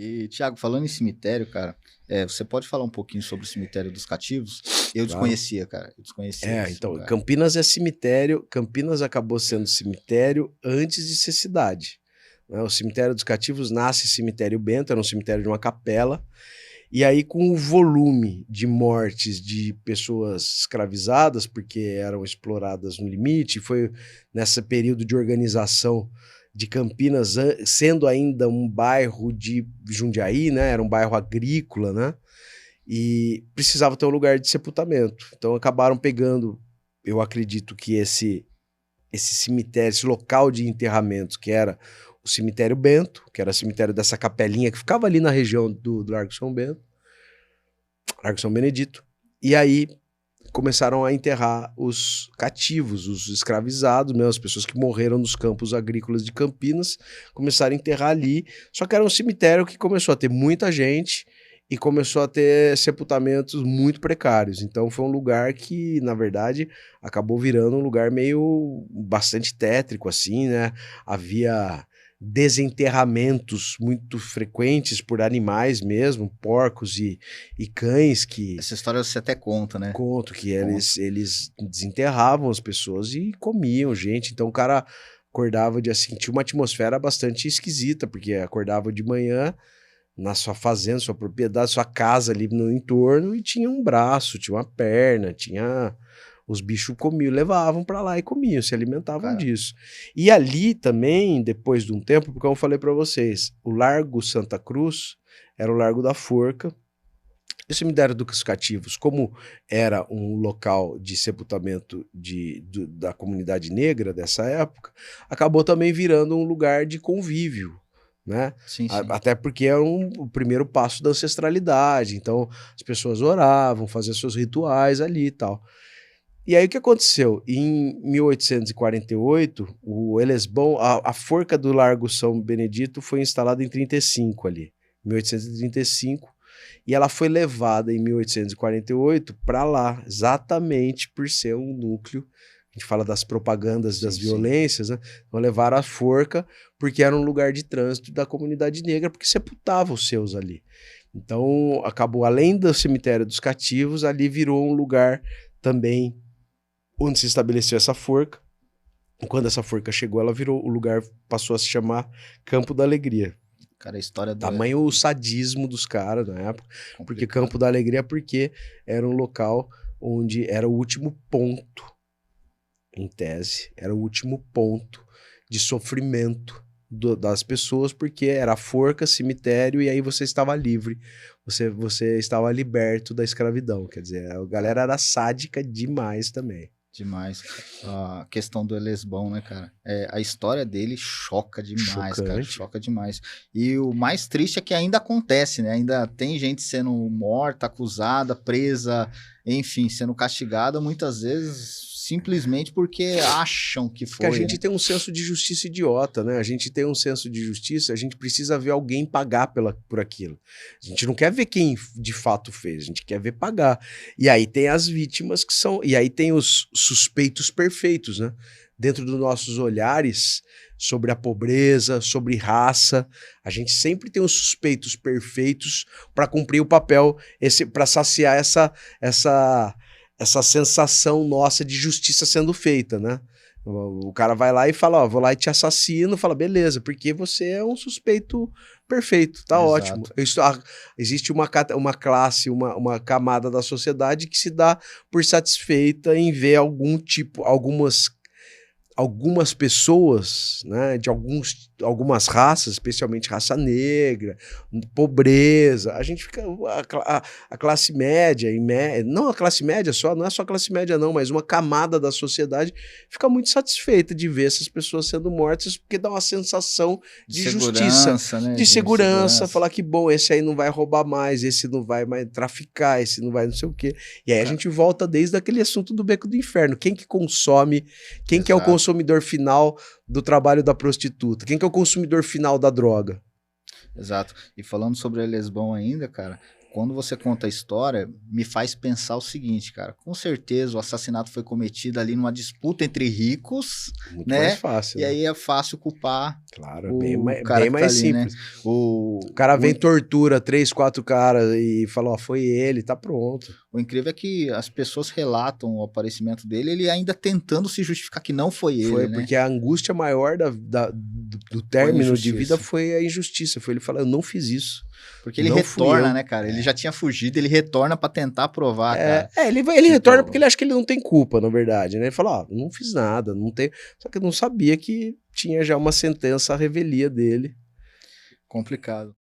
E, Thiago, falando em cemitério, cara, você pode falar um pouquinho sobre o cemitério dos cativos? Eu Claro. desconhecia, cara. Eu desconhecia esse Então, lugar. Campinas é cemitério. Campinas acabou sendo cemitério antes de ser cidade, né? O cemitério dos cativos nasce cemitério Bento, era um cemitério de uma capela. E aí, com o volume de mortes de pessoas escravizadas, porque eram exploradas no limite, foi nesse período de organização de Campinas, sendo ainda um bairro de Jundiaí, né? Era um bairro agrícola, né? E precisava ter um lugar de sepultamento. Então acabaram pegando, eu acredito que esse cemitério, esse local de enterramento, que era o cemitério Bento, que era o cemitério dessa capelinha que ficava ali na região do Largo São Bento, Largo São Benedito, e aí começaram a enterrar os cativos, os escravizados, mesmo, as pessoas que morreram nos campos agrícolas de Campinas, começaram a enterrar ali, só que era um cemitério que começou a ter muita gente e começou a ter sepultamentos muito precários. Então foi um lugar que, na verdade, acabou virando um lugar meio bastante tétrico, assim, né? Havia desenterramentos muito frequentes por animais mesmo, porcos e cães que Essa história você até conta, né? conto que eles desenterravam as pessoas e comiam gente. Então o cara acordava de assim, tinha uma atmosfera bastante esquisita, porque acordava de manhã na sua fazenda, sua propriedade, sua casa ali no entorno e tinha um braço, tinha uma perna, tinha os bichos comiam, levavam para lá e comiam, se alimentavam Cara, disso. E ali também, depois de um tempo, porque como eu falei para vocês, o Largo Santa Cruz era o Largo da Forca. O cemitério dos cativos, como era um local de sepultamento da comunidade negra dessa época, acabou também virando um lugar de convívio, né? sim, sim. Até porque é o primeiro passo da ancestralidade, então as pessoas oravam, faziam seus rituais ali e tal. E aí o que aconteceu? Em 1848, o Elesbão, a forca do Largo São Benedito foi instalada em 35 ali, 1835, e ela foi levada em 1848 para lá, exatamente por ser um núcleo. A gente fala das propagandas das Sim, sim. violências, né? Então levaram a forca porque era um lugar de trânsito da comunidade negra, porque sepultava os seus ali. Então acabou, além do cemitério dos cativos, ali virou um lugar também onde se estabeleceu essa forca. E quando essa forca chegou, ela virou, o lugar passou a se chamar Campo da Alegria. Cara, a história Tamanho o sadismo dos caras na época, porque complicado. Campo da Alegria porque era um local onde era o último ponto, em tese, era o último ponto de sofrimento das pessoas, porque era forca, cemitério, e aí você estava livre, você estava liberto da escravidão. Quer dizer, a galera era sádica demais também. Demais. A questão do Elesbão, né, cara? A história dele choca demais, cara. Chocante. Choca demais. E o mais triste é que ainda acontece, né? Ainda tem gente sendo morta, acusada, presa, enfim, sendo castigada, muitas vezes simplesmente porque acham que Porque a foi, gente né? tem um senso de justiça idiota, né? A gente tem um senso de justiça, a gente precisa ver alguém pagar por aquilo. A gente não quer ver quem de fato fez, a gente quer ver pagar. E aí tem as vítimas que são. E aí tem os suspeitos perfeitos, né? Dentro dos nossos olhares sobre a pobreza, sobre raça, a gente sempre tem os suspeitos perfeitos para cumprir o papel, para saciar essa sensação nossa de justiça sendo feita, né? O cara vai lá e fala, ó, vou lá e te assassino, fala, beleza, porque você é um suspeito perfeito, tá ótimo. Exato. Existe uma classe, uma camada da sociedade que se dá por satisfeita em ver algumas pessoas, né, de algumas raças, especialmente raça negra, pobreza, a gente fica, a classe média, não a classe média só, não é só a classe média não, mas uma camada da sociedade fica muito satisfeita de ver essas pessoas sendo mortas, porque dá uma sensação de justiça, Né? de segurança, falar que bom, esse aí não vai roubar mais, esse não vai mais traficar, esse não vai não sei o quê. E aí a gente volta desde aquele assunto do beco do inferno, quem que consome, quem que é o consumidor final do trabalho da prostituta? Quem que é o consumidor final da droga? Exato. E falando sobre a Elesbão ainda, cara, quando você conta a história, me faz pensar o seguinte, cara. Com certeza o assassinato foi cometido ali numa disputa entre ricos, Muito né? mais fácil. E aí é fácil culpar Claro, o bem cara que tá mais ali, né? simples. O cara vem, tortura 3, 4 caras e fala, ó, foi ele, tá pronto. O incrível é que as pessoas relatam o aparecimento dele, ele ainda tentando se justificar que não foi ele, Foi né? porque a angústia maior do término de vida foi a injustiça. Foi ele falar, eu não fiz isso. Porque ele não fui retorna, eu. né, cara? Ele já tinha fugido, ele retorna pra tentar provar, cara. Ele retorna porque ele acha que ele não tem culpa, na verdade, né? Ele fala, ó, não fiz nada, não tem... Só que eu não sabia que tinha já uma sentença à revelia dele. Complicado.